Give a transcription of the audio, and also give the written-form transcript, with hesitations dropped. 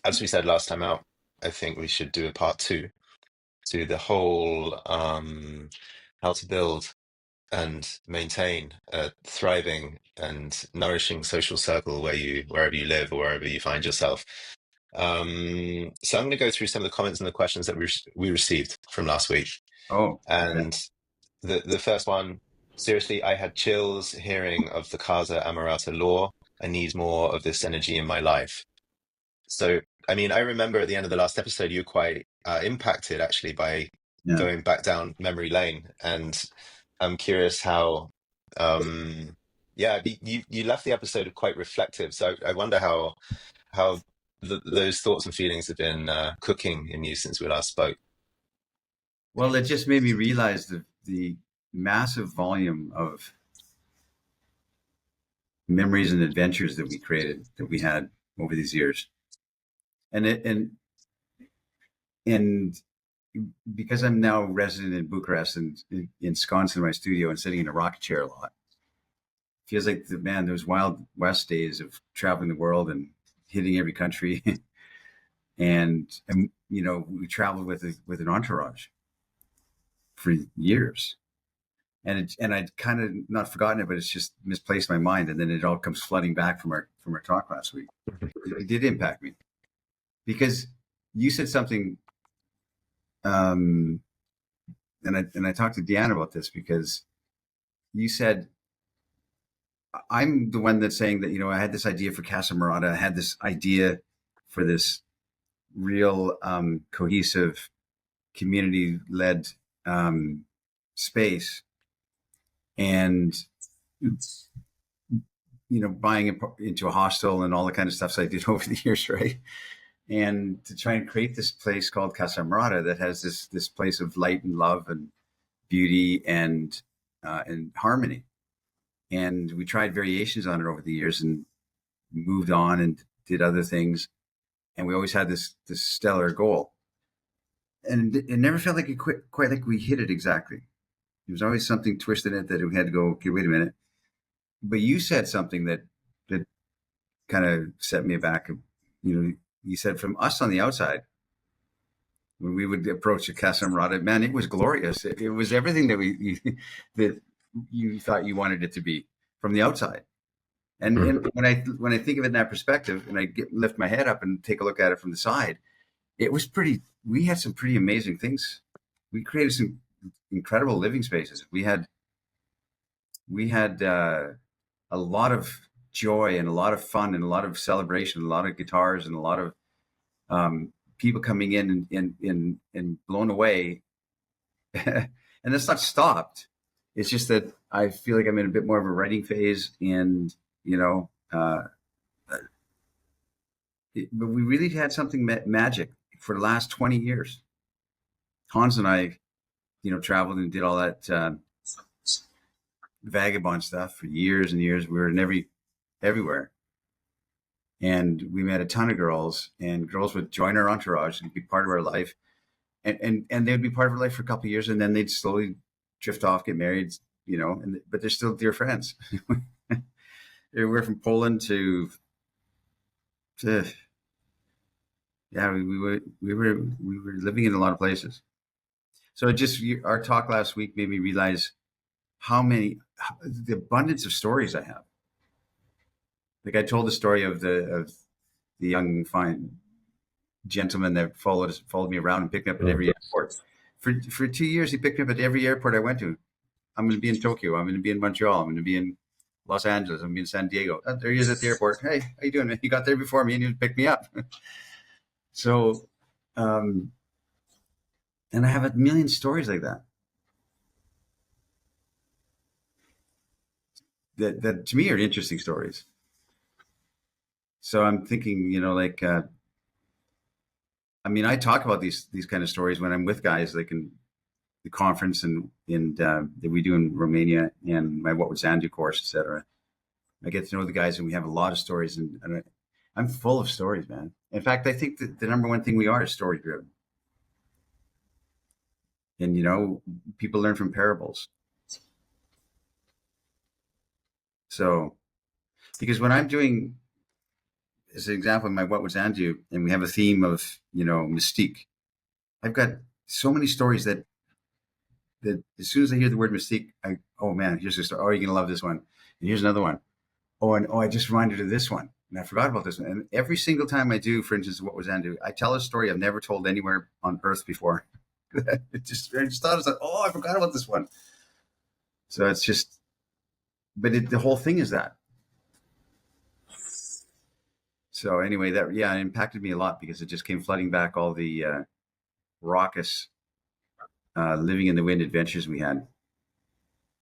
As we said last time out, I think we should do a part two to the whole how to build and maintain a thriving and nourishing social circle wherever you live or wherever you find yourself. So I'm going to go through some of the comments and the questions that we received from last week. Oh, okay. And the first one, seriously, I had chills hearing of the Casa Amaralta law. I need more of this energy in my life. So, I mean, I remember at the end of the last episode, you were quite impacted actually by Yeah. going back down memory lane. And I'm curious how, yeah, you left the episode quite reflective. So I wonder how those thoughts and feelings have been cooking in you since we last spoke. Well, it just made me realize the massive volume of memories and adventures that we created, that we had over these years. And it and because I'm now resident in Bucharest and ensconced in my studio and sitting in a rocket chair a lot, feels like man, those Wild West days of traveling the world and hitting every country, and we traveled with an entourage for years, and I'd kind of not forgotten it, but it's just misplaced my mind, and then it all comes flooding back from our talk last week. It did impact me because you said something, um, and I talked to Deanna about this because you said I'm the one that's saying that I had this idea for Casa Amaralta. I had this idea for this real cohesive community led space, and buying into a hostel and all the kind of stuff that I did over the years, right? And to try and create this place called Casa Amaralta that has this place of light and love and beauty and harmony. And we tried variations on it over the years and moved on and did other things. And we always had this stellar goal. And it never felt like quite like we hit it exactly. There was always something twisted in it that we had to go, okay, wait a minute. But you said something that kind of set me back. You said from us on the outside, when we would approach the Casa Amaralta, man, it was glorious. It was everything that you thought you wanted it to be from the outside. And when I think of it in that perspective, and lift my head up and take a look at it from the side, it was pretty. We had some pretty amazing things. We created some incredible living spaces. We had a lot of joy and a lot of fun and a lot of celebration, a lot of guitars and a lot of people coming in and blown away. And that's not stopped. It's just that I feel like I'm in a bit more of a writing phase, and but we really had something magic for the last 20 years. Hans and I, traveled and did all that vagabond stuff for years and years. We were in everywhere. And we met a ton of girls, and girls would join our entourage and be part of our life. And they'd be part of our life for a couple of years, and then they'd slowly drift off, get married, but they're still dear friends. We're from Poland to yeah, we were living in a lot of places. So our talk last week made me realize the abundance of stories I have. Like I told the story of the young fine gentleman that followed me around and picked me up at every airport. For 2 years, he picked me up at every airport I went to. I'm going to be in Tokyo. I'm going to be in Montreal. I'm going to be in Los Angeles. I'm going to be in San Diego. Oh, there he is at the airport. Hey, how you doing? He got there before me and he picked me up. So, and I have a million stories like that. That to me are interesting stories. So I'm thinking, I talk about these kind of stories when I'm with guys, like in the conference and that we do in Romania and my What Would Zan Do course, etc. I get to know the guys, and we have a lot of stories, and I'm full of stories, man. In fact, I think that the number one thing we are is story driven. And people learn from parables. So, because when I'm doing as an example, in my What Would Zan Do, and we have a theme of, mystique. I've got so many stories that as soon as I hear the word mystique, oh man, here's a story. Oh, you're gonna love this one. And here's another one. Oh, and I just reminded of this one, and I forgot about this one. And every single time I do, for instance, What Was Andu, I tell a story I've never told anywhere on Earth before. I just thought, it was like, oh, I forgot about this one. So it's just, but the whole thing is that. So anyway, that it impacted me a lot because it just came flooding back all the raucous living in the wind adventures we had.